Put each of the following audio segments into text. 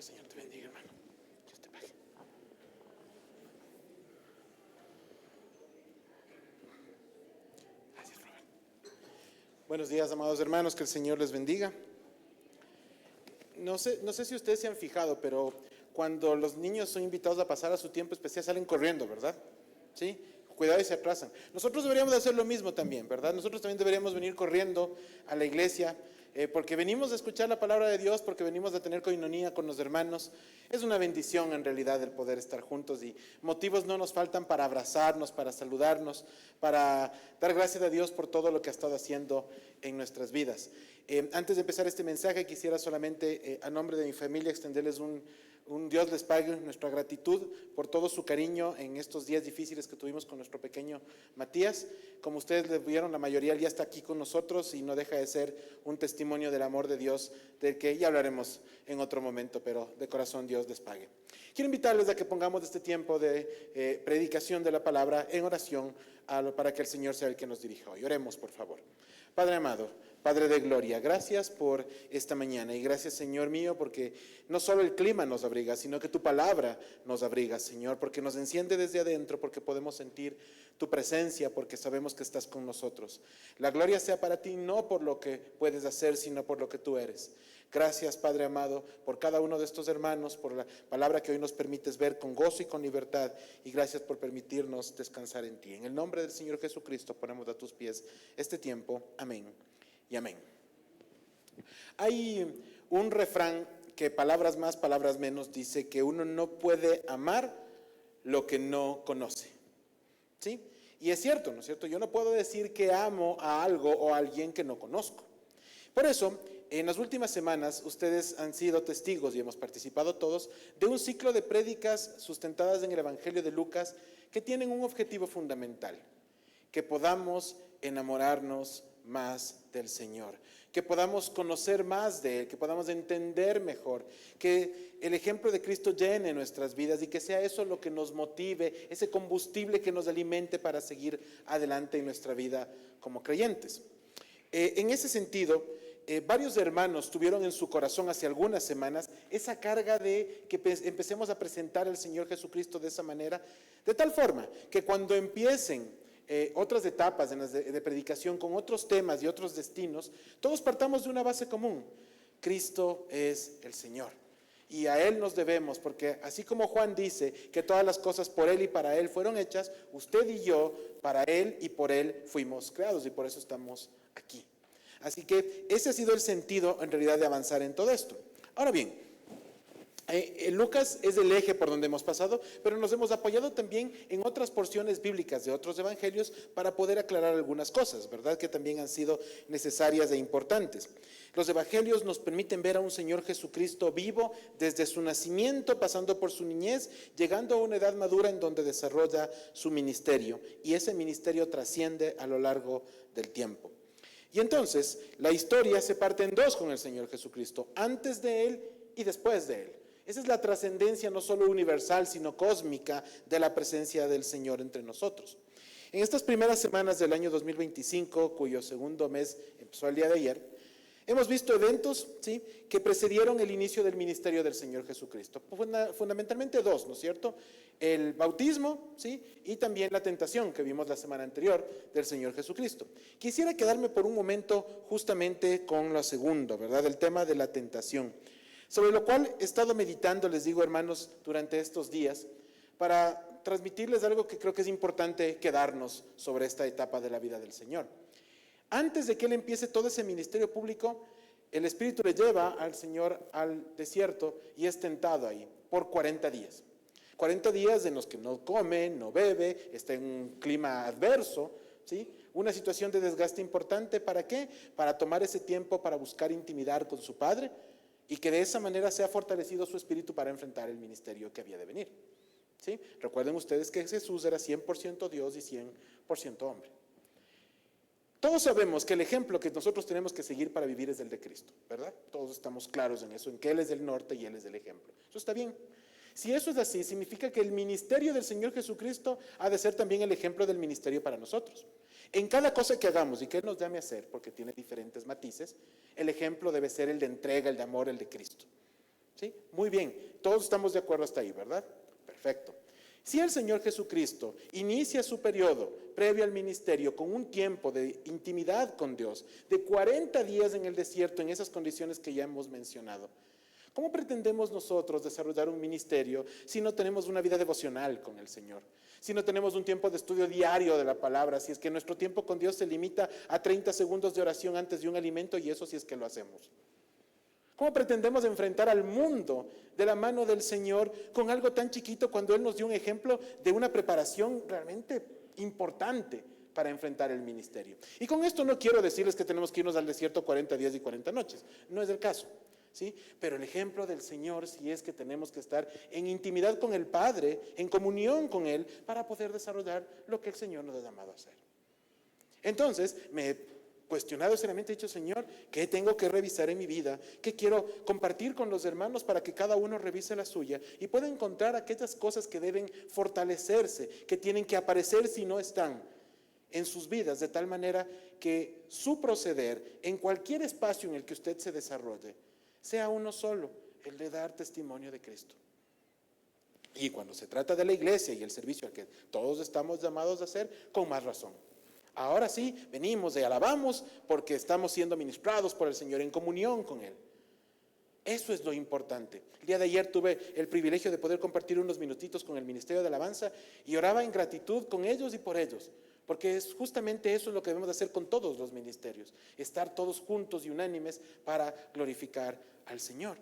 Señor te bendiga, hermano. Dios te pague. Gracias, Robert. Buenos días, amados hermanos, que el Señor les bendiga. No sé si ustedes se han fijado, pero cuando los niños son invitados a pasar a su tiempo especial, salen corriendo, ¿verdad? ¿Sí? Cuidado y se atrasan. Nosotros deberíamos de hacer lo mismo también, ¿verdad? Nosotros también deberíamos venir corriendo a la iglesia, porque venimos a escuchar la palabra de Dios, porque venimos a tener coinonía con los hermanos. Es una bendición en realidad el poder estar juntos y motivos no nos faltan para abrazarnos, para saludarnos, para dar gracias a Dios por todo lo que ha estado haciendo en nuestras vidas. Antes de empezar este mensaje quisiera solamente a nombre de mi familia extenderles un Dios les pague nuestra gratitud por todo su cariño en estos días difíciles que tuvimos con nuestro pequeño Matías. Como ustedes le vieron, la mayoría ya está aquí con nosotros y no deja de ser un testimonio del amor de Dios, del que ya hablaremos en otro momento, pero de corazón Dios les pague. Quiero invitarles a que pongamos este tiempo de predicación de la palabra en oración para que el Señor sea el que nos dirija hoy. Oremos, por favor. Padre amado, Padre de gloria, gracias por esta mañana y gracias, Señor mío, porque no solo el clima nos abriga, sino que tu palabra nos abriga, Señor, porque nos enciende desde adentro, porque podemos sentir tu presencia, porque sabemos que estás con nosotros. La gloria sea para ti, no por lo que puedes hacer, sino por lo que tú eres. Gracias, Padre amado, por cada uno de estos hermanos, por la palabra que hoy nos permites ver con gozo y con libertad, y gracias por permitirnos descansar en ti. En el nombre del Señor Jesucristo ponemos a tus pies este tiempo. Amén y amén. Hay un refrán que palabras más, palabras menos dice que uno no puede amar lo que no conoce. ¿Sí? Y es cierto, ¿no es cierto? Yo no puedo decir que amo a algo o a alguien que no conozco. Por eso, en las últimas semanas, ustedes han sido testigos y hemos participado todos de un ciclo de prédicas sustentadas en el Evangelio de Lucas que tienen un objetivo fundamental: que podamos enamorarnos más del Señor, que podamos conocer más de Él, que podamos entender mejor, que el ejemplo de Cristo llene nuestras vidas y que sea eso lo que nos motive, ese combustible que nos alimente para seguir adelante en nuestra vida como creyentes. En ese sentido, varios hermanos tuvieron en su corazón hace algunas semanas esa carga de que empecemos a presentar al Señor Jesucristo de esa manera, de tal forma que cuando empiecen otras etapas de predicación con otros temas y otros destinos, todos partamos de una base común: Cristo es el Señor y a Él nos debemos, porque así como Juan dice que todas las cosas por Él y para Él fueron hechas, usted y yo para Él y por Él fuimos creados y por eso estamos aquí. Así que ese ha sido el sentido en realidad de avanzar en todo esto. Ahora bien, Lucas es el eje por donde hemos pasado, pero nos hemos apoyado también en otras porciones bíblicas de otros evangelios para poder aclarar algunas cosas, ¿verdad? Que también han sido necesarias e importantes. Los evangelios nos permiten ver a un Señor Jesucristo vivo desde su nacimiento, pasando por su niñez, llegando a una edad madura en donde desarrolla su ministerio, y ese ministerio trasciende a lo largo del tiempo. Y entonces la historia se parte en dos con el Señor Jesucristo: antes de Él y después de Él. Esa es la trascendencia no solo universal, sino cósmica de la presencia del Señor entre nosotros. En estas primeras semanas del año 2025, cuyo segundo mes empezó el día de ayer, hemos visto eventos, ¿sí?, que precedieron el inicio del ministerio del Señor Jesucristo. Fundamentalmente dos, ¿no es cierto? El bautismo, ¿sí?, y también la tentación que vimos la semana anterior del Señor Jesucristo. Quisiera quedarme por un momento justamente con lo segundo, ¿verdad? El tema de la tentación, sobre lo cual he estado meditando, les digo, hermanos, durante estos días, para transmitirles algo que creo que es importante quedarnos sobre esta etapa de la vida del Señor. Antes de que Él empiece todo ese ministerio público, el Espíritu le lleva al Señor al desierto y es tentado ahí por 40 días. 40 días en los que no come, no bebe, está en un clima adverso, ¿sí? Una situación de desgaste importante. ¿Para qué? Para tomar ese tiempo para buscar intimidad con su Padre, y que de esa manera sea fortalecido su espíritu para enfrentar el ministerio que había de venir. ¿Sí? Recuerden ustedes que Jesús era 100% Dios y 100% hombre. Todos sabemos que el ejemplo que nosotros tenemos que seguir para vivir es el de Cristo, ¿verdad? Todos estamos claros en eso, en que Él es el norte y Él es el ejemplo. Eso está bien. Si eso es así, significa que el ministerio del Señor Jesucristo ha de ser también el ejemplo del ministerio para nosotros. En cada cosa que hagamos y que Él nos llame a hacer, porque tiene diferentes matices, el ejemplo debe ser el de entrega, el de amor, el de Cristo. ¿Sí? Muy bien, todos estamos de acuerdo hasta ahí, ¿verdad? Perfecto. Si el Señor Jesucristo inicia su periodo previo al ministerio con un tiempo de intimidad con Dios, de 40 días en el desierto, en esas condiciones que ya hemos mencionado, ¿cómo pretendemos nosotros desarrollar un ministerio si no tenemos una vida devocional con el Señor? Si no tenemos un tiempo de estudio diario de la palabra, si es que nuestro tiempo con Dios se limita a 30 segundos de oración antes de un alimento, y eso si es que lo hacemos. ¿Cómo pretendemos enfrentar al mundo de la mano del Señor con algo tan chiquito cuando Él nos dio un ejemplo de una preparación realmente importante para enfrentar el ministerio? Y con esto no quiero decirles que tenemos que irnos al desierto 40 días y 40 noches, no es el caso, ¿sí? Pero el ejemplo del Señor sí es que tenemos que estar en intimidad con el Padre, en comunión con Él, para poder desarrollar lo que el Señor nos ha llamado a hacer. Entonces, me he cuestionado seriamente, he dicho, Señor, ¿qué tengo que revisar en mi vida? ¿Qué quiero compartir con los hermanos para que cada uno revise la suya y pueda encontrar aquellas cosas que deben fortalecerse, que tienen que aparecer si no están en sus vidas, de tal manera que su proceder en cualquier espacio en el que usted se desarrolle sea uno solo, el de dar testimonio de Cristo? Y cuando se trata de la iglesia y el servicio al que todos estamos llamados a hacer, con más razón. Ahora sí, venimos y alabamos porque estamos siendo ministrados por el Señor en comunión con Él. Eso es lo importante. El día de ayer tuve el privilegio de poder compartir unos minutitos con el Ministerio de Alabanza y oraba en gratitud con ellos y por ellos, porque es justamente eso lo que debemos de hacer con todos los ministerios, estar todos juntos y unánimes para glorificar al Señor.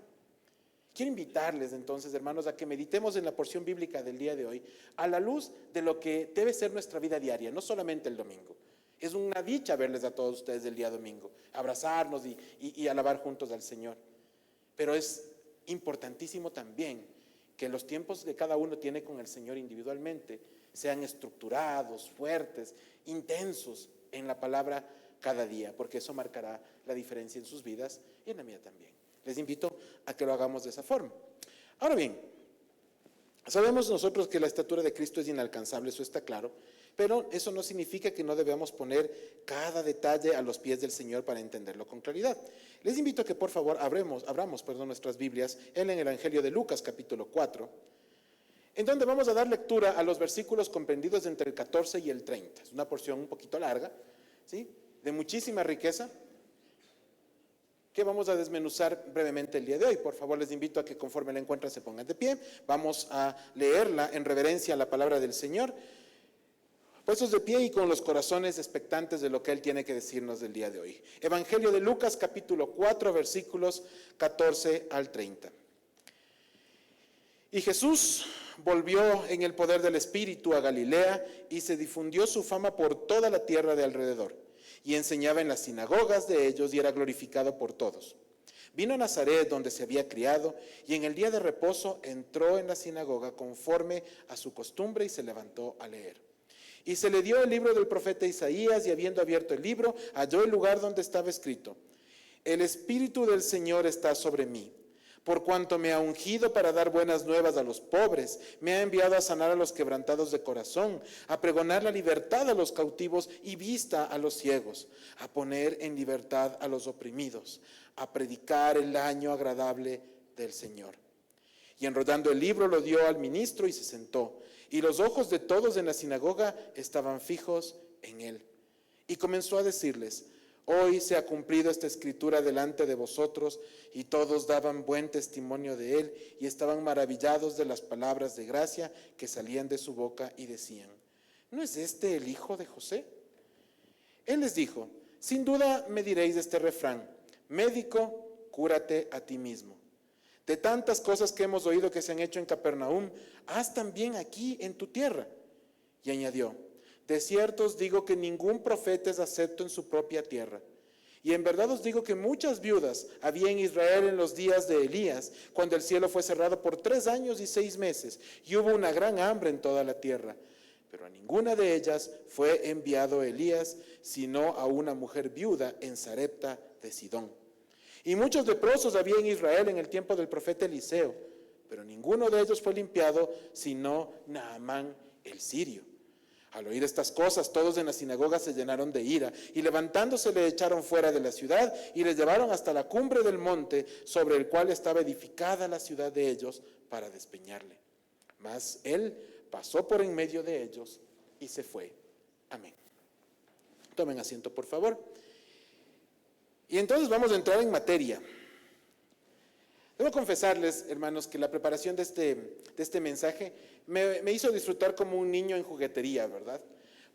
Quiero invitarles entonces, hermanos, a que meditemos en la porción bíblica del día de hoy a la luz de lo que debe ser nuestra vida diaria, no solamente el domingo. Es una dicha verles a todos ustedes el día domingo, abrazarnos y alabar juntos al Señor. Pero es importantísimo también que los tiempos que cada uno tiene con el Señor individualmente sean estructurados, fuertes, intensos en la palabra cada día, porque eso marcará la diferencia en sus vidas y en la mía también. Les invito a que lo hagamos de esa forma. Ahora bien, sabemos nosotros que la estatura de Cristo es inalcanzable, eso está claro, pero eso no significa que no debamos poner cada detalle a los pies del Señor para entenderlo con claridad. Les invito a que por favor abramos nuestras Biblias en el Evangelio de Lucas capítulo 4, en donde vamos a dar lectura a los versículos comprendidos entre el 14 y el 30. Es una porción un poquito larga, ¿sí?, de muchísima riqueza, que vamos a desmenuzar brevemente el día de hoy. Por favor, les invito a que conforme la encuentran se pongan de pie. Vamos a leerla en reverencia a la palabra del Señor, puestos de pie y con los corazones expectantes de lo que Él tiene que decirnos del día de hoy. Evangelio de Lucas, capítulo 4, versículos 14 al 30. Y Jesús volvió en el poder del Espíritu a Galilea y se difundió su fama por toda la tierra de alrededor. Y enseñaba en las sinagogas de ellos y era glorificado por todos. Vino a Nazaret, donde se había criado, y en el día de reposo entró en la sinagoga conforme a su costumbre y se levantó a leer. Y se le dio el libro del profeta Isaías, y habiendo abierto el libro, halló el lugar donde estaba escrito: El Espíritu del Señor está sobre mí, por cuanto me ha ungido para dar buenas nuevas a los pobres, me ha enviado a sanar a los quebrantados de corazón, a pregonar la libertad a los cautivos y vista a los ciegos, a poner en libertad a los oprimidos, a predicar el año agradable del Señor. Y enrollando el libro lo dio al ministro y se sentó, y los ojos de todos en la sinagoga estaban fijos en él. Y comenzó a decirles: Hoy se ha cumplido esta escritura delante de vosotros. Y todos daban buen testimonio de él y estaban maravillados de las palabras de gracia que salían de su boca y decían: ¿No es este el hijo de José? Él les dijo: Sin duda me diréis este refrán: médico, cúrate a ti mismo. De tantas cosas que hemos oído que se han hecho en Capernaum, haz también aquí en tu tierra. Y añadió: De cierto os digo que ningún profeta es acepto en su propia tierra. Y en verdad os digo que muchas viudas había en Israel en los días de Elías, cuando el cielo fue cerrado por 3 años y 6 meses, y hubo una gran hambre en toda la tierra. Pero a ninguna de ellas fue enviado Elías, sino a una mujer viuda en Sarepta de Sidón. Y muchos leprosos había en Israel en el tiempo del profeta Eliseo, pero ninguno de ellos fue limpiado, sino Naamán el sirio. Al oír estas cosas, todos en la sinagoga se llenaron de ira y levantándose le echaron fuera de la ciudad y le llevaron hasta la cumbre del monte sobre el cual estaba edificada la ciudad de ellos para despeñarle. Mas él pasó por en medio de ellos y se fue. Amén. Tomen asiento, por favor. Y entonces vamos a entrar en materia. Debo confesarles, hermanos, que la preparación de este mensaje me hizo disfrutar como un niño en juguetería, ¿verdad?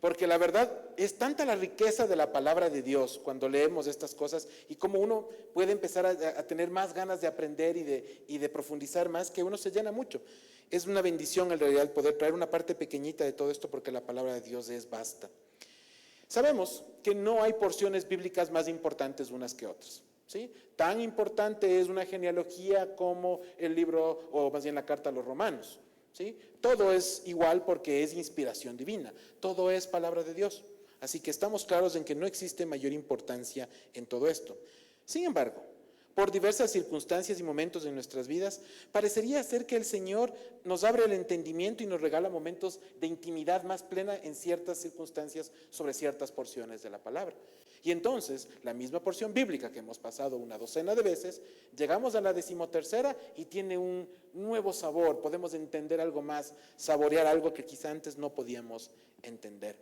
Porque la verdad es tanta la riqueza de la palabra de Dios cuando leemos estas cosas y como uno puede empezar a tener más ganas de aprender y de profundizar más, que uno se llena mucho. Es una bendición en realidad poder traer una parte pequeñita de todo esto porque la palabra de Dios es vasta. Sabemos que no hay porciones bíblicas más importantes unas que otras, ¿sí? Tan importante es una genealogía como el libro, o más bien la carta a los Romanos, ¿sí? Todo es igual porque es inspiración divina, todo es palabra de Dios. Así que estamos claros en que no existe mayor importancia en todo esto. Sin embargo, por diversas circunstancias y momentos en nuestras vidas, parecería ser que el Señor nos abre el entendimiento y nos regala momentos de intimidad más plena en ciertas circunstancias sobre ciertas porciones de la palabra. Y entonces, la misma porción bíblica que hemos pasado una docena de veces, llegamos a la 13ª y tiene un nuevo sabor, podemos entender algo más, saborear algo que quizá antes no podíamos entender.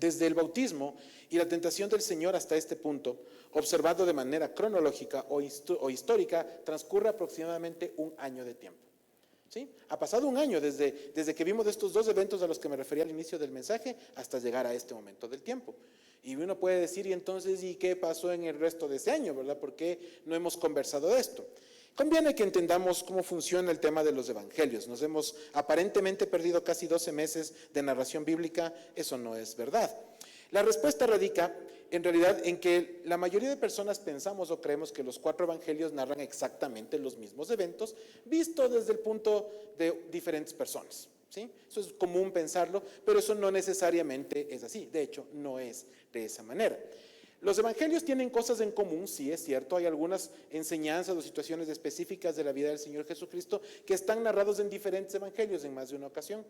Desde el bautismo y la tentación del Señor hasta este punto, observado de manera cronológica o histórica, transcurre aproximadamente un año de tiempo. ¿Sí? Ha pasado un año desde que vimos estos dos eventos a los que me refería al inicio del mensaje hasta llegar a este momento del tiempo. Y uno puede decir, y entonces, ¿y qué pasó en el resto de ese año, verdad? ¿Por qué no hemos conversado de esto? Conviene que entendamos cómo funciona el tema de los evangelios. Nos hemos aparentemente perdido casi 12 meses de narración bíblica. Eso no es verdad. La respuesta radica en realidad en que la mayoría de personas pensamos o creemos que los 4 evangelios narran exactamente los mismos eventos, visto desde el punto de diferentes personas, ¿sí? Eso es común pensarlo, pero eso no necesariamente es así. De hecho, no es de esa manera. Los evangelios tienen cosas en común, sí es cierto, hay algunas enseñanzas o situaciones específicas de la vida del Señor Jesucristo que están narrados en diferentes evangelios en más de una ocasión.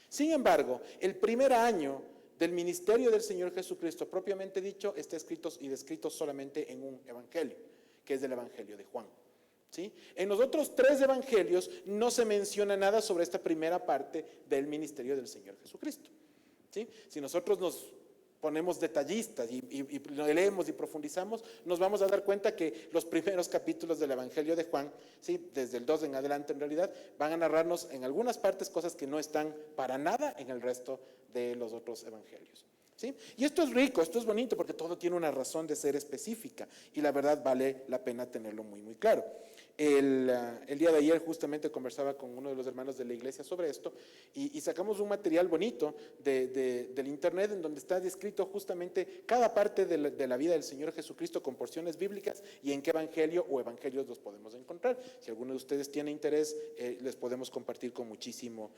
Sin embargo, el primer año del ministerio del Señor Jesucristo, propiamente dicho, está escrito y descrito solamente en un evangelio, que es el Evangelio de Juan. ¿Sí? En los otros 3 evangelios no se menciona nada sobre esta primera parte del ministerio del Señor Jesucristo. ¿Sí? Si nosotros nos ponemos detallistas y leemos y profundizamos, nos vamos a dar cuenta que los primeros capítulos del Evangelio de Juan, ¿sí? Desde el 2 en adelante en realidad, van a narrarnos en algunas partes cosas que no están para nada en el resto de los otros evangelios. ¿Sí? Y esto es rico, esto es bonito porque todo tiene una razón de ser específica y la verdad vale la pena tenerlo muy, muy claro. El día de ayer justamente conversaba con uno de los hermanos de la iglesia sobre esto y sacamos un material bonito del internet en donde está descrito justamente cada parte de la vida del Señor Jesucristo con porciones bíblicas y en qué evangelio o evangelios los podemos encontrar. Si alguno de ustedes tiene interés, les podemos compartir con muchísimo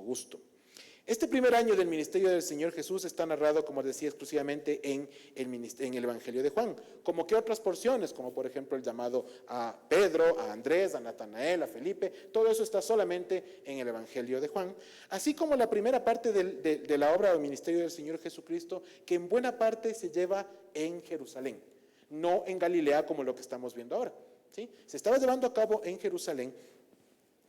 gusto. Este primer año del ministerio del Señor Jesús está narrado, como decía, exclusivamente en el Evangelio de Juan. Como que otras porciones, como por ejemplo el llamado a Pedro, a Andrés, a Natanael, a Felipe, todo eso está solamente en el Evangelio de Juan. Así como la primera parte de la obra del ministerio del Señor Jesucristo, que en buena parte se lleva en Jerusalén, no en Galilea como lo que estamos viendo ahora. ¿Sí? Se estaba llevando a cabo en Jerusalén,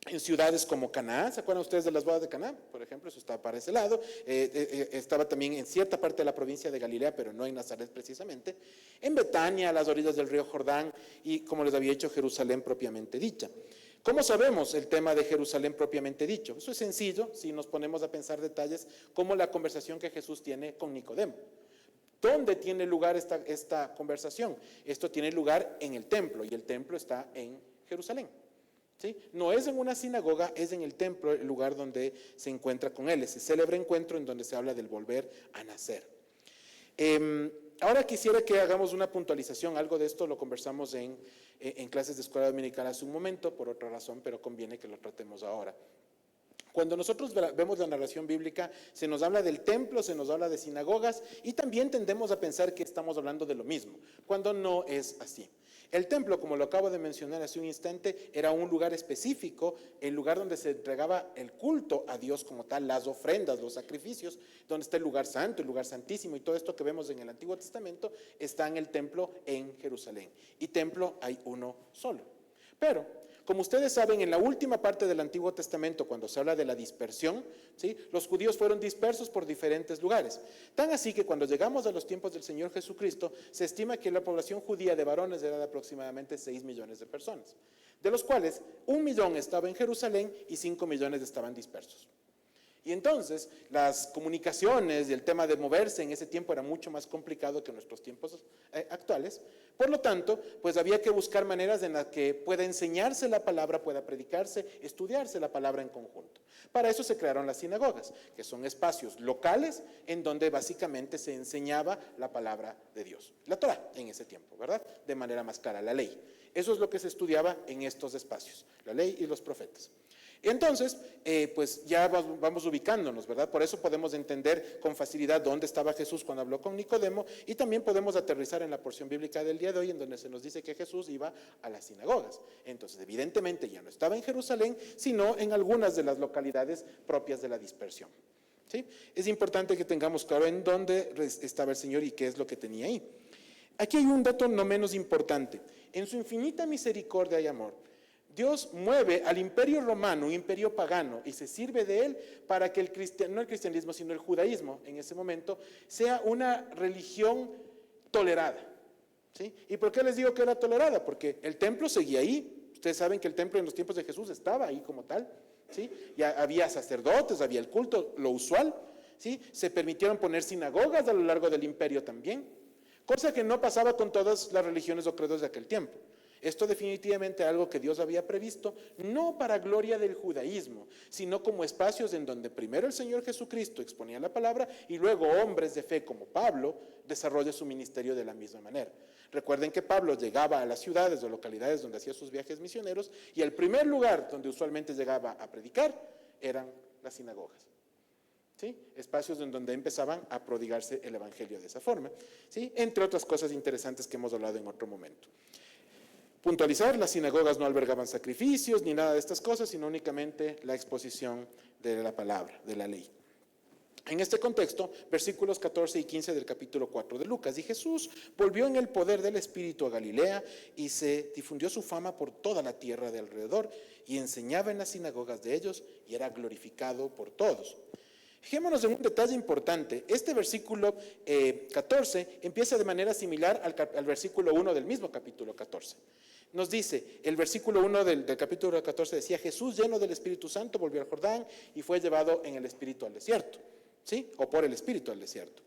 en ciudades como Caná. ¿Se acuerdan ustedes de las bodas de Caná? Por ejemplo, eso estaba para ese lado. Estaba también en cierta parte de la provincia de Galilea, pero no en Nazaret precisamente. En Betania, a las orillas del río Jordán, y como les había dicho, Jerusalén propiamente dicha. ¿Cómo sabemos el tema de Jerusalén propiamente dicho? Eso es sencillo si nos ponemos a pensar detalles como la conversación que Jesús tiene con Nicodemo. ¿Dónde tiene lugar esta conversación? Esto tiene lugar en el templo, y el templo está en Jerusalén. ¿Sí? No es en una sinagoga, es en el templo, el lugar donde se encuentra con él, ese célebre encuentro en donde se habla del volver a nacer. Ahora quisiera que hagamos una puntualización, algo de esto lo conversamos en clases de escuela dominical hace un momento, por otra razón, pero conviene que lo tratemos ahora. Cuando nosotros vemos la narración bíblica, se nos habla del templo, se nos habla de sinagogas y también tendemos a pensar que estamos hablando de lo mismo, cuando no es así. El templo, como lo acabo de mencionar hace un instante, era un lugar específico, el lugar donde se entregaba el culto a Dios como tal, las ofrendas, los sacrificios, donde está el lugar santo, el lugar santísimo, y todo esto que vemos en el Antiguo Testamento está en el templo en Jerusalén. Y templo hay uno solo. Pero, como ustedes saben, en la última parte del Antiguo Testamento, cuando se habla de la dispersión, ¿sí?, los judíos fueron dispersos por diferentes lugares. Tan así que cuando llegamos a los tiempos del Señor Jesucristo, se estima que la población judía de varones era de aproximadamente 6 millones de personas, de los cuales 1 millón estaba en Jerusalén y 5 millones estaban dispersos. Y entonces las comunicaciones y el tema de moverse en ese tiempo era mucho más complicado que en nuestros tiempos actuales. Por lo tanto, pues había que buscar maneras en las que pueda enseñarse la palabra, pueda predicarse, estudiarse la palabra en conjunto. Para eso se crearon las sinagogas, que son espacios locales en donde básicamente se enseñaba la palabra de Dios. La Torá en ese tiempo, ¿verdad? De manera más clara, la ley. Eso es lo que se estudiaba en estos espacios, la ley y los profetas. Entonces, pues ya vamos ubicándonos, ¿verdad? Por eso podemos entender con facilidad dónde estaba Jesús cuando habló con Nicodemo, y también podemos aterrizar en la porción bíblica del día de hoy, en donde se nos dice que Jesús iba a las sinagogas. Entonces, evidentemente ya no estaba en Jerusalén, sino en algunas de las localidades propias de la dispersión. ¿Sí? Es importante que tengamos claro en dónde estaba el Señor y qué es lo que tenía ahí. Aquí hay un dato no menos importante. En su infinita misericordia y amor, Dios mueve al imperio romano, un imperio pagano, y se sirve de él para que no el cristianismo, sino el judaísmo en ese momento, sea una religión tolerada. ¿Sí? ¿Y por qué les digo que era tolerada? Porque el templo seguía ahí. Ustedes saben que el templo en los tiempos de Jesús estaba ahí como tal. ¿Sí? Ya había sacerdotes, había el culto, lo usual. ¿Sí? Se permitieron poner sinagogas a lo largo del imperio también, cosa que no pasaba con todas las religiones o credos de aquel tiempo. Esto definitivamente es algo que Dios había previsto, no para gloria del judaísmo, sino como espacios en donde primero el Señor Jesucristo exponía la palabra y luego hombres de fe como Pablo desarrolla su ministerio de la misma manera. Recuerden que Pablo llegaba a las ciudades o localidades donde hacía sus viajes misioneros y el primer lugar donde usualmente llegaba a predicar eran las sinagogas. ¿Sí? Espacios en donde empezaban a prodigarse el evangelio de esa forma, ¿sí? Entre otras cosas interesantes que hemos hablado en otro momento. Puntualizar, las sinagogas no albergaban sacrificios ni nada de estas cosas, sino únicamente la exposición de la palabra, de la ley. En este contexto, versículos 14 y 15 del capítulo 4 de Lucas, y Jesús volvió en el poder del Espíritu a Galilea y se difundió su fama por toda la tierra de alrededor y enseñaba en las sinagogas de ellos y era glorificado por todos. Fijémonos en un detalle importante. Este versículo 14 empieza de manera similar al versículo 1 del mismo capítulo 14. Nos dice, el versículo 1 del capítulo 14 decía, Jesús lleno del Espíritu Santo volvió al Jordán y fue llevado en el Espíritu al desierto, ¿sí? O por el Espíritu al desierto.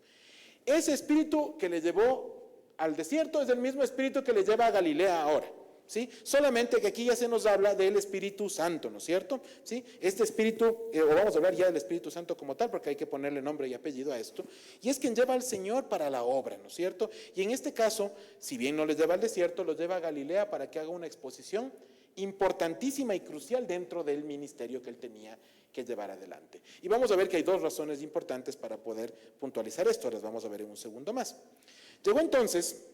Ese Espíritu que le llevó al desierto es el mismo Espíritu que le lleva a Galilea ahora. ¿Sí? Solamente que aquí ya se nos habla del Espíritu Santo, ¿no es cierto? ¿Sí? Este Espíritu, o vamos a hablar ya del Espíritu Santo como tal, porque hay que ponerle nombre y apellido a esto, y es quien lleva al Señor para la obra, ¿no es cierto? Y en este caso, si bien no les lleva al desierto, los lleva a Galilea para que haga una exposición importantísima y crucial dentro del ministerio que él tenía que llevar adelante. Y vamos a ver que hay dos razones importantes para poder puntualizar esto, las vamos a ver en un segundo más. Llegó entonces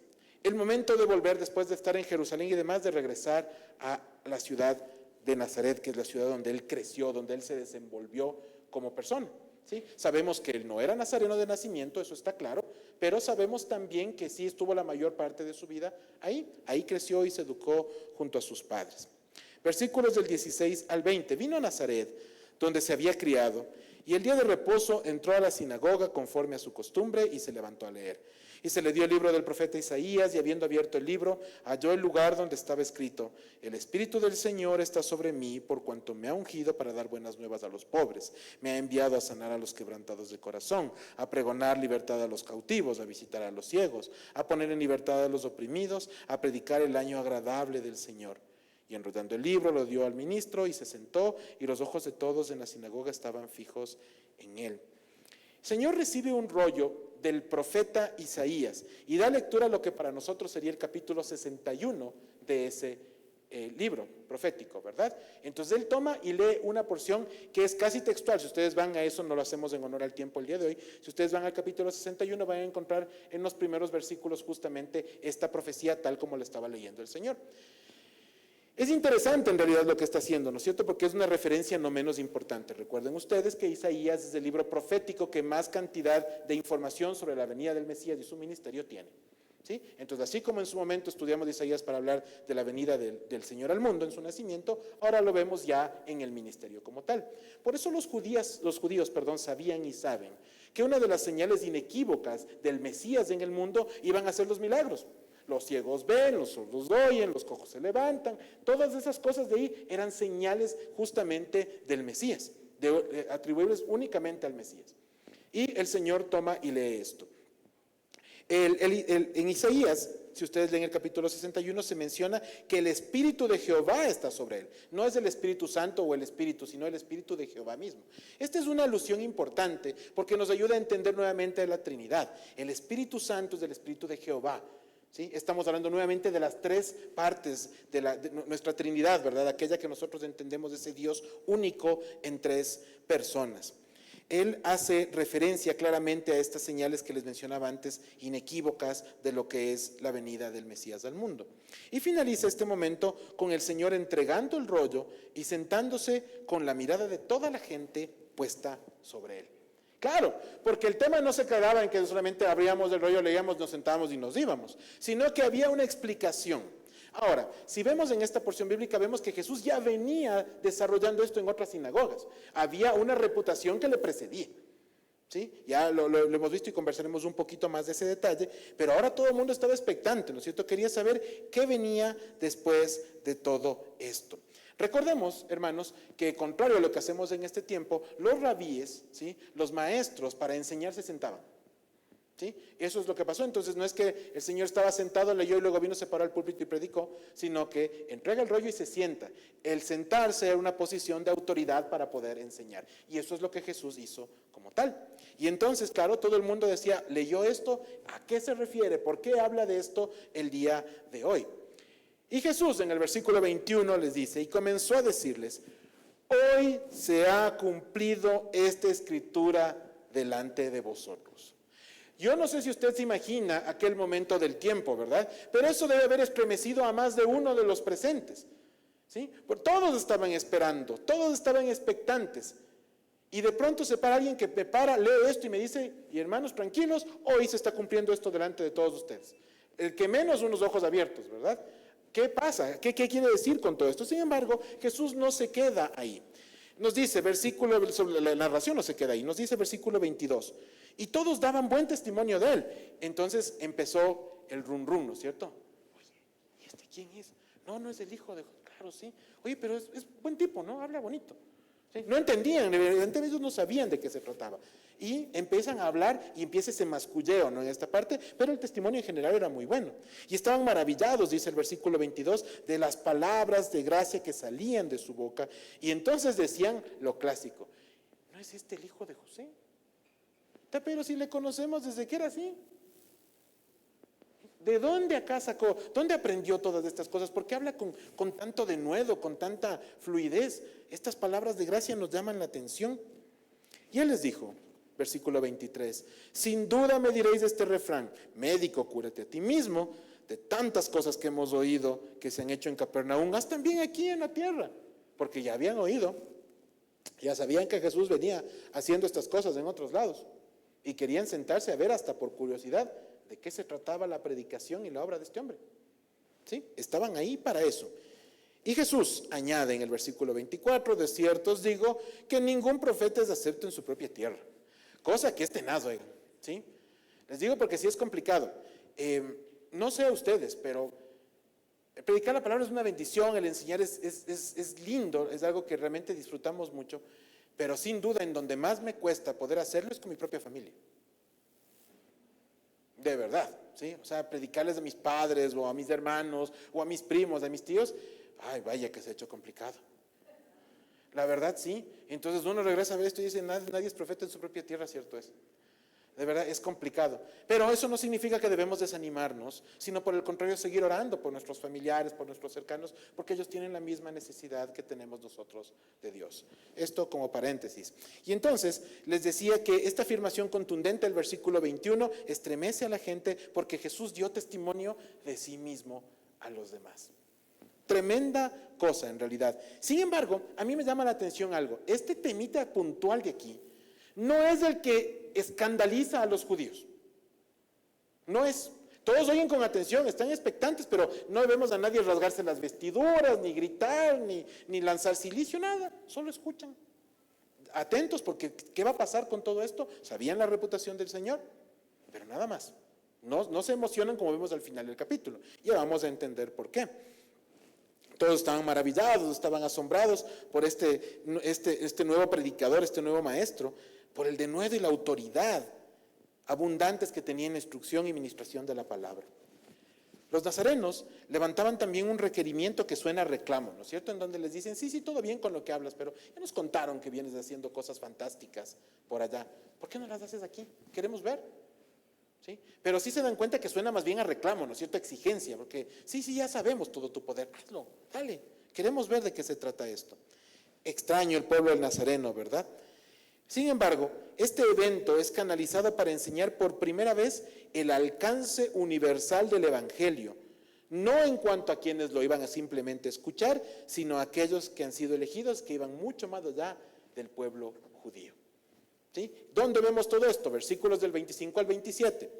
el momento de volver, después de estar en Jerusalén y demás, de regresar a la ciudad de Nazaret, que es la ciudad donde él creció, donde él se desenvolvió como persona. ¿Sí? Sabemos que él no era nazareno de nacimiento, eso está claro, pero sabemos también que sí estuvo la mayor parte de su vida ahí. Ahí creció y se educó junto a sus padres. Versículos del 16 al 20. Vino a Nazaret, donde se había criado, y el día de reposo entró a la sinagoga conforme a su costumbre y se levantó a leer. Y se le dio el libro del profeta Isaías, y habiendo abierto el libro, halló el lugar donde estaba escrito, el Espíritu del Señor está sobre mí, por cuanto me ha ungido para dar buenas nuevas a los pobres. Me ha enviado a sanar a los quebrantados de corazón, a pregonar libertad a los cautivos, a visitar a los ciegos, a poner en libertad a los oprimidos, a predicar el año agradable del Señor. Y enrollando el libro lo dio al ministro y se sentó, y los ojos de todos en la sinagoga estaban fijos en él. El Señor recibe un rollo del profeta Isaías y da lectura a lo que para nosotros sería el capítulo 61 de ese libro profético, ¿verdad? Entonces él toma y lee una porción que es casi textual. Si ustedes van a eso, no lo hacemos en honor al tiempo el día de hoy. Si ustedes van al capítulo 61, van a encontrar en los primeros versículos justamente esta profecía tal como la estaba leyendo el Señor. Es interesante en realidad lo que está haciendo, ¿no es cierto? Porque es una referencia no menos importante. Recuerden ustedes que Isaías es el libro profético que más cantidad de información sobre la venida del Mesías y su ministerio tiene. ¿Sí? Entonces, así como en su momento estudiamos de Isaías para hablar de la venida del Señor al mundo en su nacimiento, ahora lo vemos ya en el ministerio como tal. Por eso los judíos, sabían y saben que una de las señales inequívocas del Mesías en el mundo iban a ser los milagros. Los ciegos ven, los sordos oyen, los cojos se levantan, todas esas cosas de ahí eran señales justamente del Mesías, atribuibles únicamente al Mesías. Y el Señor toma y lee esto. En Isaías, si ustedes leen el capítulo 61, se menciona que el Espíritu de Jehová está sobre él. No es el Espíritu Santo o el Espíritu, sino el Espíritu de Jehová mismo. Esta es una alusión importante porque nos ayuda a entender nuevamente la Trinidad. El Espíritu Santo es el Espíritu de Jehová. ¿Sí? Estamos hablando nuevamente de las tres partes de nuestra Trinidad, ¿verdad? Aquella que nosotros entendemos de ese Dios único en tres personas. Él hace referencia claramente a estas señales que les mencionaba antes, inequívocas de lo que es la venida del Mesías al mundo. Y finaliza este momento con el Señor entregando el rollo y sentándose con la mirada de toda la gente puesta sobre él. Claro, porque el tema no se quedaba en que solamente abríamos el rollo, leíamos, nos sentábamos y nos íbamos, sino que había una explicación. Ahora, si vemos en esta porción bíblica, vemos que Jesús ya venía desarrollando esto en otras sinagogas. Había una reputación que le precedía. ¿Sí? Ya lo hemos visto y conversaremos un poquito más de ese detalle, pero ahora todo el mundo estaba expectante, ¿no es cierto? Quería saber qué venía después de todo esto. Recordemos, hermanos, que contrario a lo que hacemos en este tiempo, los rabíes, ¿sí?, los maestros para enseñar se sentaban. ¿Sí? Eso es lo que pasó. Entonces no es que el Señor estaba sentado, leyó y luego vino, se paró al púlpito y predicó, sino que entrega el rollo y se sienta. El sentarse era una posición de autoridad para poder enseñar. Y eso es lo que Jesús hizo como tal. Y entonces, claro, todo el mundo decía, leyó esto, ¿a qué se refiere? ¿Por qué habla de esto el día de hoy? Y Jesús en el versículo 21 les dice, y comenzó a decirles, hoy se ha cumplido esta escritura delante de vosotros. Yo no sé si usted se imagina aquel momento del tiempo, ¿verdad? Pero eso debe haber estremecido a más de uno de los presentes, ¿sí? Porque todos estaban esperando, todos estaban expectantes. Y de pronto se para alguien que me para, lee esto y me dice, y hermanos, tranquilos, hoy se está cumpliendo esto delante de todos ustedes. El que menos unos ojos abiertos, ¿verdad? ¿Qué pasa? ¿Qué quiere decir con todo esto? Sin embargo, Jesús no se queda ahí. Nos dice, sobre la narración no se queda ahí, nos dice versículo 22, y todos daban buen testimonio de él. Entonces empezó el rum rum, ¿no es cierto? Oye, ¿y este quién es? No, no es el hijo de... Claro, sí. Oye, pero es buen tipo, ¿no? Habla bonito. ¿Sí? No entendían, evidentemente ellos no sabían de qué se trataba. Y empiezan a hablar y empieza ese masculleo, ¿no?, en esta parte, pero el testimonio en general era muy bueno. Y estaban maravillados, dice el versículo 22, de las palabras de gracia que salían de su boca. Y entonces decían lo clásico, ¿no es este el hijo de José? Pero si le conocemos desde que era así. ¿De dónde acá sacó? ¿Dónde aprendió todas estas cosas? ¿Por qué habla con tanto denuedo, con tanta fluidez? Estas palabras de gracia nos llaman la atención. Y él les dijo, versículo 23, sin duda me diréis este refrán, médico, cúrate a ti mismo, de tantas cosas que hemos oído que se han hecho en Capernaum, haz también aquí en la tierra, porque ya habían oído, ya sabían que Jesús venía haciendo estas cosas en otros lados, y querían sentarse a ver hasta por curiosidad de qué se trataba la predicación y la obra de este hombre. ¿Sí? Estaban ahí para eso. Y Jesús añade en el versículo 24, de cierto os digo que ningún profeta es acepto en su propia tierra. Cosa que es tenaz, oigan, ¿sí? Les digo porque sí es complicado. No sé a ustedes, pero predicar la palabra es una bendición, el enseñar es lindo, es algo que realmente disfrutamos mucho, pero sin duda en donde más me cuesta poder hacerlo es con mi propia familia. De verdad, ¿sí? O sea, predicarles a mis padres o a mis hermanos o a mis primos, a mis tíos, ay, vaya que se ha hecho complicado. La verdad, sí. Entonces uno regresa a ver esto y dice, nadie es profeta en su propia tierra, cierto es. De verdad, es complicado. Pero eso no significa que debemos desanimarnos, sino por el contrario, seguir orando por nuestros familiares, por nuestros cercanos, porque ellos tienen la misma necesidad que tenemos nosotros de Dios. Esto como paréntesis. Y entonces, les decía que esta afirmación contundente del versículo 21 estremece a la gente porque Jesús dio testimonio de sí mismo a los demás. Tremenda cosa en realidad. Sin embargo, a mí me llama la atención algo. Este temita puntual de aquí no es el que escandaliza a los judíos. No es. Todos oyen con atención, están expectantes, pero no vemos a nadie rasgarse las vestiduras, ni gritar, ni lanzar silicio, nada. Solo escuchan. Atentos, porque ¿qué va a pasar con todo esto? Sabían la reputación del Señor, pero nada más. No se emocionan como vemos al final del capítulo. Ya vamos a entender por qué. Todos estaban maravillados, estaban asombrados por este nuevo predicador, este nuevo maestro, por el denuedo y la autoridad abundantes que tenía en la instrucción y ministración de la palabra. Los nazarenos levantaban también un requerimiento que suena a reclamo, ¿no es cierto? En donde les dicen, sí, todo bien con lo que hablas, pero ya nos contaron que vienes haciendo cosas fantásticas por allá. ¿Por qué no las haces aquí? Queremos ver. ¿Sí? Pero sí se dan cuenta que suena más bien a reclamo, ¿no es cierto? Exigencia, porque sí, ya sabemos todo tu poder, hazlo, dale, queremos ver de qué se trata esto. Extraño el pueblo del Nazareno, ¿verdad? Sin embargo, este evento es canalizado para enseñar por primera vez el alcance universal del Evangelio, no en cuanto a quienes lo iban a simplemente escuchar, sino a aquellos que han sido elegidos, que iban mucho más allá del pueblo judío. ¿Sí? ¿Dónde vemos todo esto? Versículos del 25 al 27.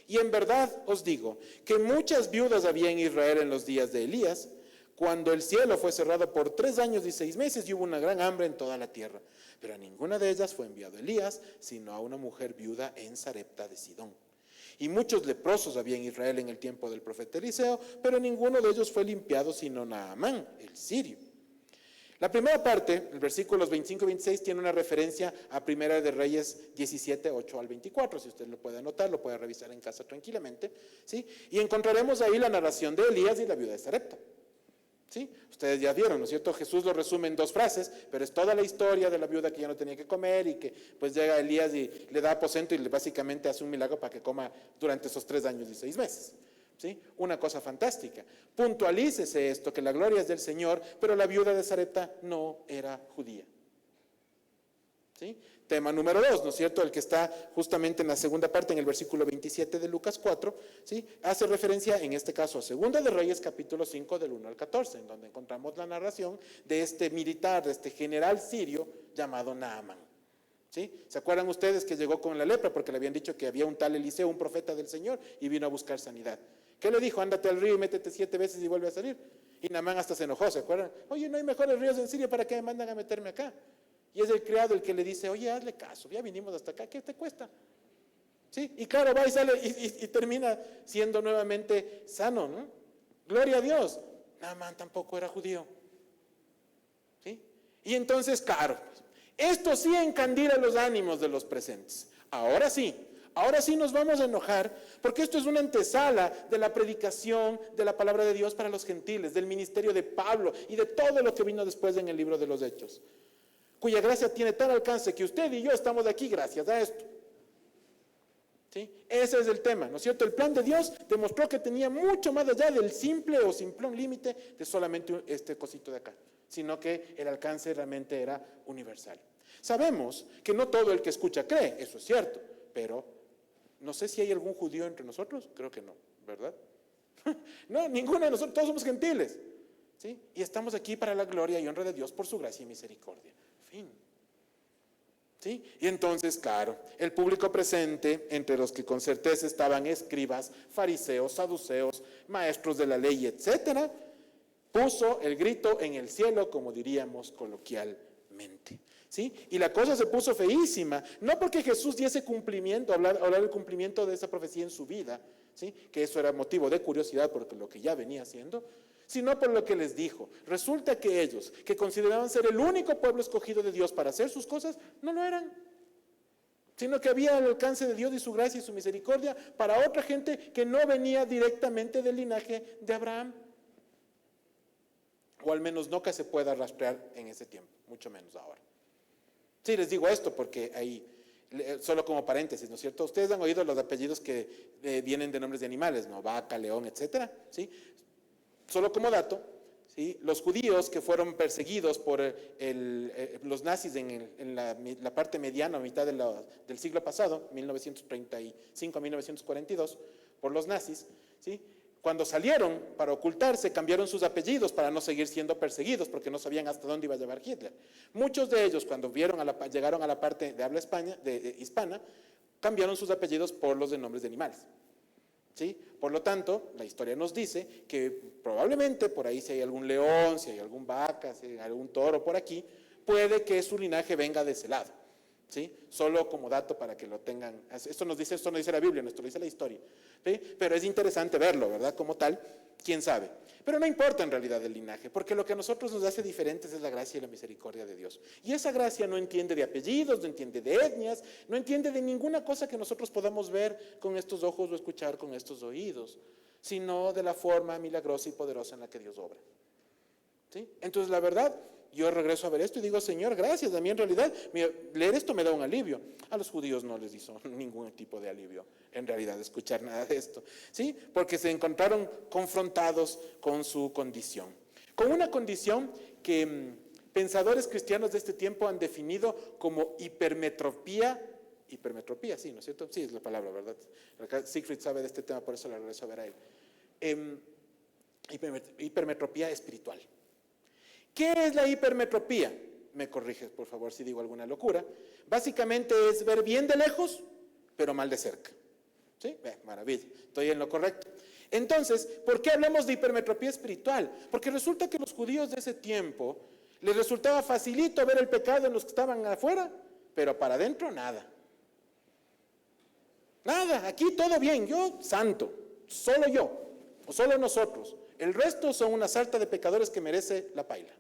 Y en verdad os digo que muchas viudas había en Israel en los días de Elías, cuando el cielo fue cerrado por 3 años y 6 meses y hubo una gran hambre en toda la tierra. Pero a ninguna de ellas fue enviado Elías, sino a una mujer viuda en Sarepta de Sidón. Y muchos leprosos había en Israel en el tiempo del profeta Eliseo, pero ninguno de ellos fue limpiado, sino Naamán, el sirio. La primera parte, el versículos 25 y 26, tiene una referencia a Primera de Reyes 17, 8 al 24. Si usted lo puede anotar, lo puede revisar en casa tranquilamente, ¿sí? Y encontraremos ahí la narración de Elías y la viuda de Sarepta. ¿Sí? Ustedes ya vieron, ¿no es cierto? Jesús lo resume en 2 frases, pero es toda la historia de la viuda que ya no tenía que comer y que pues llega Elías y le da aposento y básicamente hace un milagro para que coma durante esos 3 años y 6 meses. ¿Sí? Una cosa fantástica. Puntualícese esto, que la gloria es del Señor, pero la viuda de Sarepta no era judía. ¿Sí? Tema número 2, ¿no es cierto? El que está justamente en la segunda parte, en el versículo 27 de Lucas 4, ¿sí? Hace referencia, en este caso, a Segunda de Reyes, capítulo 5, del 1 al 14, en donde encontramos la narración de este militar, de este general sirio llamado Naamán. ¿Sí? ¿Se acuerdan ustedes que llegó con la lepra? Porque le habían dicho que había un tal Eliseo, un profeta del Señor, y vino a buscar sanidad. ¿Qué le dijo? Ándate al río y métete 7 veces y vuelve a salir. Y Naamán hasta se enojó, ¿se acuerdan? Oye, no hay mejores ríos en Siria, ¿para qué me mandan a meterme acá? Y es el criado el que le dice, oye, hazle caso, ya vinimos hasta acá, ¿qué te cuesta? ¿Sí? Y claro, va y sale y termina siendo nuevamente sano, ¿no? Gloria a Dios. Naamán tampoco era judío. ¿Sí? Y entonces, claro, esto sí encandila los ánimos de los presentes. Ahora sí nos vamos a enojar, porque esto es una antesala de la predicación de la palabra de Dios para los gentiles, del ministerio de Pablo y de todo lo que vino después en el libro de los Hechos, cuya gracia tiene tal alcance que usted y yo estamos aquí gracias a esto. ¿Sí? Ese es el tema, ¿no es cierto? El plan de Dios demostró que tenía mucho más allá del simple o simplón límite de solamente este cosito de acá, sino que el alcance realmente era universal. Sabemos que no todo el que escucha cree, eso es cierto, pero no sé si hay algún judío entre nosotros, creo que no, ¿verdad? No, ninguno de nosotros, todos somos gentiles, ¿sí? Y estamos aquí para la gloria y honra de Dios por su gracia y misericordia. Fin. ¿Sí? Y entonces, claro, el público presente, entre los que con certeza estaban escribas, fariseos, saduceos, maestros de la ley, etcétera, puso el grito en el cielo, como diríamos coloquialmente. ¿Sí? Y la cosa se puso feísima, no porque Jesús diese cumplimiento, hablar del cumplimiento de esa profecía en su vida, ¿sí? Que eso era motivo de curiosidad porque lo que ya venía haciendo, sino por lo que les dijo. Resulta que ellos, que consideraban ser el único pueblo escogido de Dios para hacer sus cosas, no lo eran, sino que había el alcance de Dios y su gracia y su misericordia para otra gente que no venía directamente del linaje de Abraham, o al menos no que se pueda rastrear en ese tiempo, mucho menos ahora. Sí, les digo esto porque ahí Solo como paréntesis, ¿no es cierto? Ustedes han oído los apellidos que vienen de nombres de animales, ¿no? Vaca, león, etcétera, ¿sí? Solo como dato, ¿sí? Los judíos que fueron perseguidos por los nazis en la parte mediana, mitad del siglo pasado, 1935 a 1942, por los nazis, ¿sí? Cuando salieron para ocultarse, cambiaron sus apellidos para no seguir siendo perseguidos, porque no sabían hasta dónde iba a llevar Hitler. Muchos de ellos, cuando llegaron a la parte de habla hispana, cambiaron sus apellidos por los de nombres de animales. ¿Sí? Por lo tanto, la historia nos dice que probablemente por ahí si hay algún león, si hay algún vaca, si hay algún toro por aquí, puede que su linaje venga de ese lado. ¿Sí? Solo como dato para que lo tengan. Esto no dice la Biblia, esto lo dice la historia. ¿Sí? Pero es interesante verlo, ¿verdad? Como tal, quién sabe. Pero no importa en realidad el linaje, porque lo que a nosotros nos hace diferentes es la gracia y la misericordia de Dios. Y esa gracia no entiende de apellidos, no entiende de etnias, no entiende de ninguna cosa que nosotros podamos ver con estos ojos o escuchar con estos oídos, sino de la forma milagrosa y poderosa en la que Dios obra. ¿Sí? Entonces, la verdad, yo regreso a ver esto y digo, Señor, gracias. A mí en realidad, leer esto me da un alivio. A los judíos no les hizo ningún tipo de alivio, en realidad, escuchar nada de esto. ¿Sí? Porque se encontraron confrontados con su condición. Con una condición que pensadores cristianos de este tiempo han definido como hipermetropía. Hipermetropía, sí, ¿no es cierto? Sí, es la palabra, ¿verdad? Acá Siegfried sabe de este tema, por eso le regreso a ver a él. Hipermetropía espiritual. ¿Qué es la hipermetropía? Me corriges, por favor, si digo alguna locura. Básicamente es ver bien de lejos, pero mal de cerca. ¿Sí? Maravilla, estoy en lo correcto. Entonces, ¿por qué hablamos de hipermetropía espiritual? Porque resulta que los judíos de ese tiempo les resultaba facilito ver el pecado en los que estaban afuera, pero para adentro nada. Nada, aquí todo bien, yo santo, solo yo, o solo nosotros. El resto son una sarta de pecadores que merece la paila.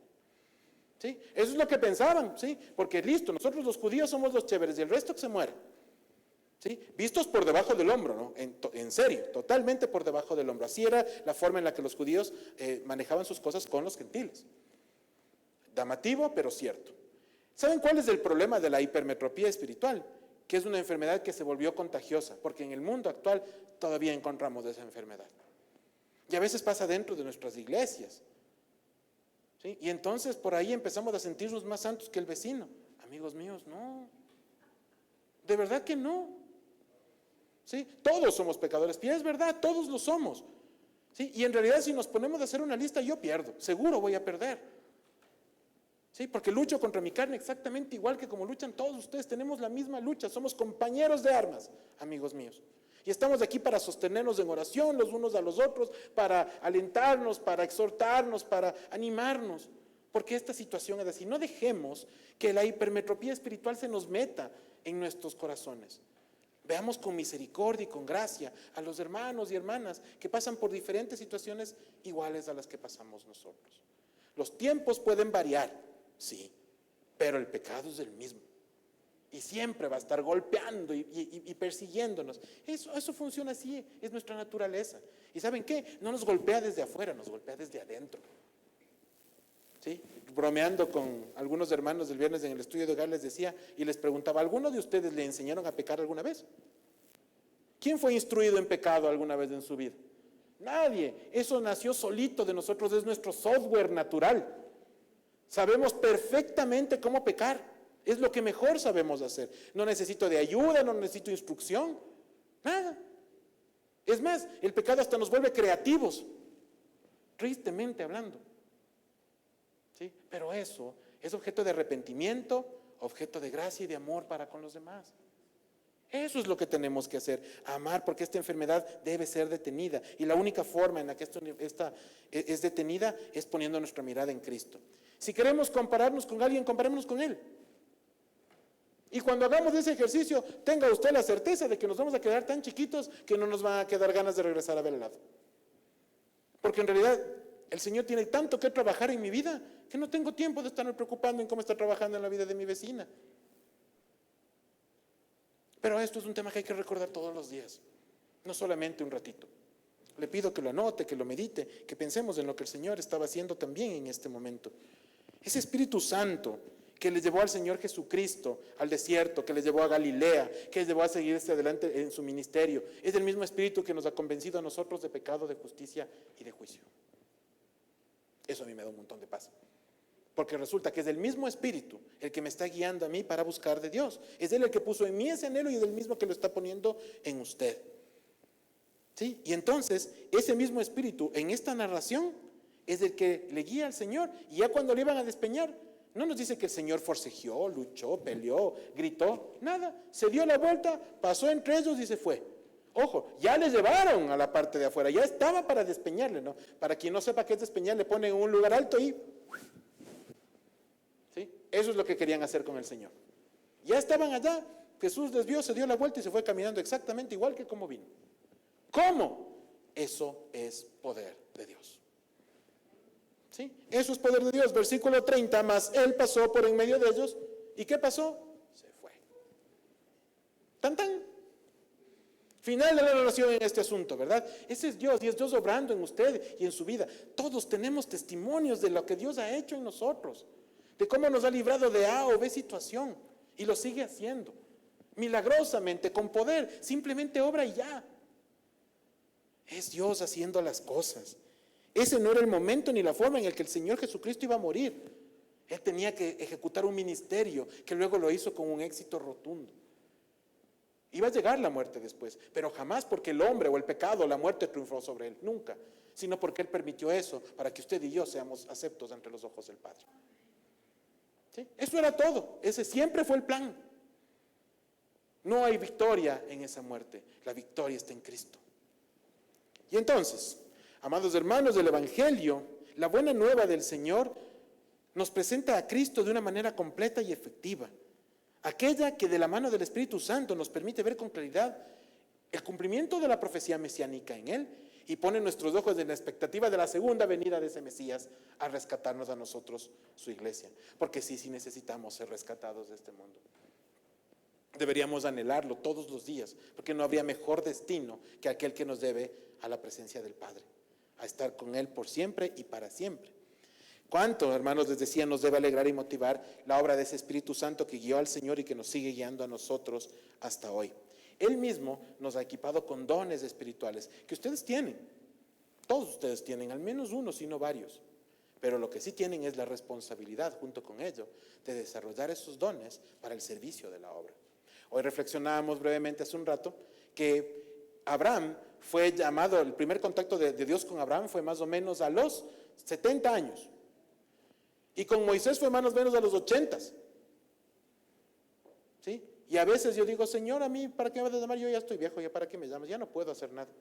¿Sí? Eso es lo que pensaban, ¿sí? Porque listo, nosotros los judíos somos los chéveres y el resto que se muere. ¿Sí? Vistos por debajo del hombro, ¿no? En serio, totalmente por debajo del hombro. Así era la forma en la que los judíos manejaban sus cosas con los gentiles. Llamativo, pero cierto. ¿Saben cuál es el problema de la hipermetropía espiritual? Que es una enfermedad que se volvió contagiosa, porque en el mundo actual todavía encontramos esa enfermedad. Y a veces pasa dentro de nuestras iglesias. ¿Sí? Y entonces por ahí empezamos a sentirnos más santos que el vecino. Amigos míos, no. De verdad que no. ¿Sí? Todos somos pecadores, y es verdad, todos lo somos. ¿Sí? Y en realidad si nos ponemos a hacer una lista, yo pierdo, seguro voy a perder. ¿Sí? Porque lucho contra mi carne exactamente igual que como luchan todos ustedes, tenemos la misma lucha, somos compañeros de armas, amigos míos. Y estamos aquí para sostenernos en oración los unos a los otros, para alentarnos, para exhortarnos, para animarnos. Porque esta situación es así. No dejemos que la hipermetropía espiritual se nos meta en nuestros corazones. Veamos con misericordia y con gracia a los hermanos y hermanas que pasan por diferentes situaciones iguales a las que pasamos nosotros. Los tiempos pueden variar, sí, pero el pecado es el mismo. Y siempre va a estar golpeando y persiguiéndonos. Eso funciona así, es nuestra naturaleza. ¿Y saben qué? No nos golpea desde afuera, nos golpea desde adentro. ¿Sí? Bromeando con algunos hermanos del viernes en el estudio de hogar les decía y les preguntaba, ¿alguno de ustedes le enseñaron a pecar alguna vez? ¿Quién fue instruido en pecado alguna vez en su vida? Nadie. Eso nació solito de nosotros, es nuestro software natural. Sabemos perfectamente cómo pecar. Es lo que mejor sabemos hacer. No necesito de ayuda, no necesito instrucción, nada. Es más, el pecado hasta nos vuelve creativos, tristemente hablando. ¿Sí? Pero eso es objeto de arrepentimiento, objeto de gracia y de amor para con los demás. Eso es lo que tenemos que hacer, amar, porque esta enfermedad debe ser detenida. Y la única forma en la que esta es detenida es poniendo nuestra mirada en Cristo. Si queremos compararnos con alguien, comparémonos con Él. Y cuando hagamos ese ejercicio, tenga usted la certeza de que nos vamos a quedar tan chiquitos que no nos van a quedar ganas de regresar a ver al lado. Porque en realidad el Señor tiene tanto que trabajar en mi vida que no tengo tiempo de estarme preocupando en cómo está trabajando en la vida de mi vecina. Pero esto es un tema que hay que recordar todos los días, no solamente un ratito. Le pido que lo anote, que lo medite, que pensemos en lo que el Señor estaba haciendo también en este momento. Ese Espíritu Santo que les llevó al Señor Jesucristo al desierto, que les llevó a Galilea, que les llevó a seguirse adelante en su ministerio. Es el mismo Espíritu que nos ha convencido a nosotros de pecado, de justicia y de juicio. Eso a mí me da un montón de paz. Porque resulta que es el mismo Espíritu el que me está guiando a mí para buscar de Dios. Es Él el que puso en mí ese anhelo y es el mismo que lo está poniendo en usted. ¿Sí? Y entonces, ese mismo Espíritu en esta narración es el que le guía al Señor. Y ya cuando le iban a despeñar, no nos dice que el Señor forcejeó, luchó, peleó, gritó, nada. Se dio la vuelta, pasó entre ellos y se fue. Ojo, ya le llevaron a la parte de afuera, ya estaba para despeñarle, ¿no? Para quien no sepa qué es despeñar, le ponen en un lugar alto y... ¿sí? Eso es lo que querían hacer con el Señor. Ya estaban allá, Jesús desvió, se dio la vuelta y se fue caminando exactamente igual que como vino. ¿Cómo? Eso es poder de Dios. ¿Sí? Eso es poder de Dios. Versículo 30, mas Él pasó por en medio de ellos. ¿Y qué pasó? Se fue. Tan tan. Final de la relación en este asunto, ¿verdad? Ese es Dios, y es Dios obrando en usted y en su vida. Todos tenemos testimonios de lo que Dios ha hecho en nosotros, de cómo nos ha librado de A o B situación, y lo sigue haciendo, milagrosamente, con poder, simplemente obra y ya. Es Dios haciendo las cosas. Ese no era el momento ni la forma en el que el Señor Jesucristo iba a morir. Él tenía que ejecutar un ministerio que luego lo hizo con un éxito rotundo. Iba a llegar la muerte después, pero jamás porque el hombre o el pecado, la muerte triunfó sobre él, nunca, sino porque Él permitió eso para que usted y yo seamos aceptos ante los ojos del Padre. ¿Sí? Eso era todo, ese siempre fue el plan. No hay victoria en esa muerte, la victoria está en Cristo. Y entonces, amados hermanos del Evangelio, la buena nueva del Señor nos presenta a Cristo de una manera completa y efectiva. Aquella que de la mano del Espíritu Santo nos permite ver con claridad el cumplimiento de la profecía mesiánica en Él y pone nuestros ojos en la expectativa de la segunda venida de ese Mesías a rescatarnos a nosotros, su iglesia. Porque sí necesitamos ser rescatados de este mundo. Deberíamos anhelarlo todos los días, porque no habría mejor destino que aquel que nos debe a la presencia del Padre, a estar con Él por siempre y para siempre. ¿Cuánto, hermanos, les decía, nos debe alegrar y motivar la obra de ese Espíritu Santo que guió al Señor y que nos sigue guiando a nosotros hasta hoy? Él mismo nos ha equipado con dones espirituales que ustedes tienen. Todos ustedes tienen, al menos uno, si no varios. Pero lo que sí tienen es la responsabilidad, junto con ello, de desarrollar esos dones para el servicio de la obra. Hoy reflexionábamos brevemente hace un rato que Abraham fue llamado, el primer contacto de Dios con Abraham fue más o menos a los 70 años. Y con Moisés fue más o menos a los 80. ¿Sí? Y a veces yo digo, Señor, a mí, ¿para qué me vas a llamar? Yo ya estoy viejo, ¿ya para qué me llamas? Ya no puedo hacer nada.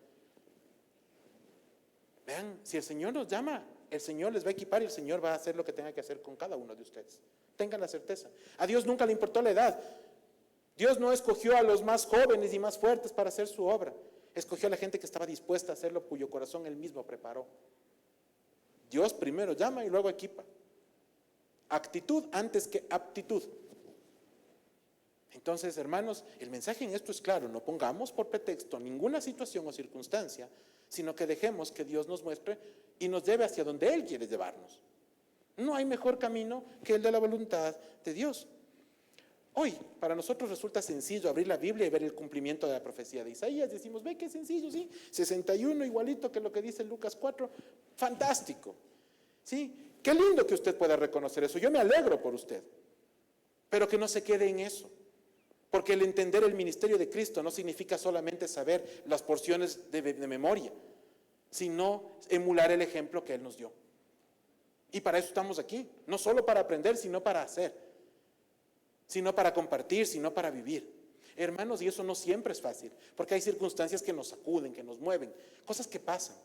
Vean, si el Señor nos llama, el Señor les va a equipar y el Señor va a hacer lo que tenga que hacer con cada uno de ustedes. Tengan la certeza. A Dios nunca le importó la edad. Dios no escogió a los más jóvenes y más fuertes para hacer su obra. Escogió a la gente que estaba dispuesta a hacerlo, cuyo corazón Él mismo preparó. Dios primero llama y luego equipa. Actitud antes que aptitud. Entonces, hermanos, el mensaje en esto es claro: no pongamos por pretexto ninguna situación o circunstancia, sino que dejemos que Dios nos muestre y nos lleve hacia donde Él quiere llevarnos. No hay mejor camino que el de la voluntad de Dios. Hoy, para nosotros resulta sencillo abrir la Biblia y ver el cumplimiento de la profecía de Isaías. Decimos, ve qué sencillo, ¿sí? 61, igualito que lo que dice Lucas 4. Fantástico, ¿sí? Qué lindo que usted pueda reconocer eso. Yo me alegro por usted. Pero que no se quede en eso. Porque el entender el ministerio de Cristo no significa solamente saber las porciones de memoria, sino emular el ejemplo que Él nos dio. Y para eso estamos aquí. No solo para aprender, sino para hacer. Sino para compartir, sino para vivir. Hermanos, y eso no siempre es fácil, porque hay circunstancias que nos sacuden, que nos mueven, cosas que pasan.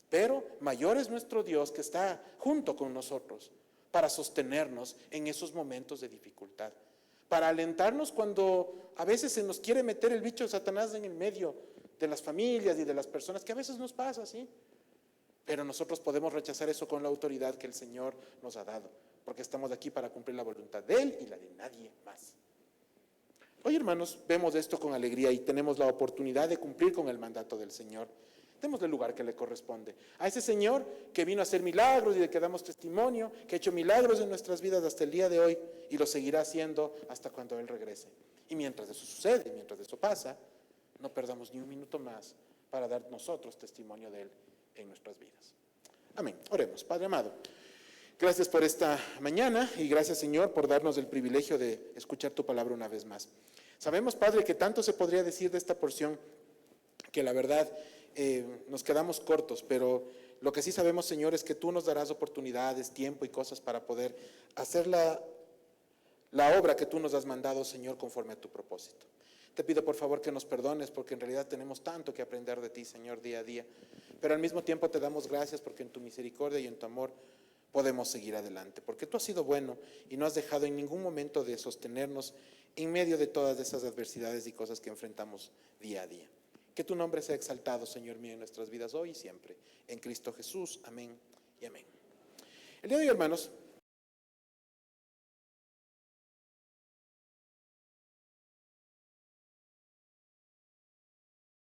Pero mayor es nuestro Dios que está junto con nosotros para sostenernos en esos momentos de dificultad, para alentarnos cuando a veces se nos quiere meter el bicho de Satanás en el medio de las familias y de las personas, que a veces nos pasa, ¿sí? Pero nosotros podemos rechazar eso con la autoridad que el Señor nos ha dado, porque estamos aquí para cumplir la voluntad de Él y la de nadie más. Hoy, hermanos, vemos esto con alegría y tenemos la oportunidad de cumplir con el mandato del Señor, Démosle el lugar que le corresponde. A ese Señor que vino a hacer milagros y de que damos testimonio, que ha hecho milagros en nuestras vidas hasta el día de hoy y lo seguirá haciendo hasta cuando Él regrese. Y mientras eso sucede, mientras eso pasa, no perdamos ni un minuto más para dar nosotros testimonio de Él en nuestras vidas. Amén. Oremos. Padre amado, gracias por esta mañana y gracias, Señor, por darnos el privilegio de escuchar tu palabra una vez más. Sabemos, Padre, que tanto se podría decir de esta porción que la verdad nos quedamos cortos, pero lo que sí sabemos, Señor, es que tú nos darás oportunidades, tiempo y cosas para poder hacer la obra que tú nos has mandado, Señor, conforme a tu propósito. Te pido por favor que nos perdones porque en realidad tenemos tanto que aprender de ti, Señor, día a día. Pero al mismo tiempo te damos gracias porque en tu misericordia y en tu amor podemos seguir adelante. Porque tú has sido bueno y no has dejado en ningún momento de sostenernos en medio de todas esas adversidades y cosas que enfrentamos día a día. Que tu nombre sea exaltado, Señor mío, en nuestras vidas hoy y siempre. En Cristo Jesús. Amén y amén. El día de hoy, hermanos,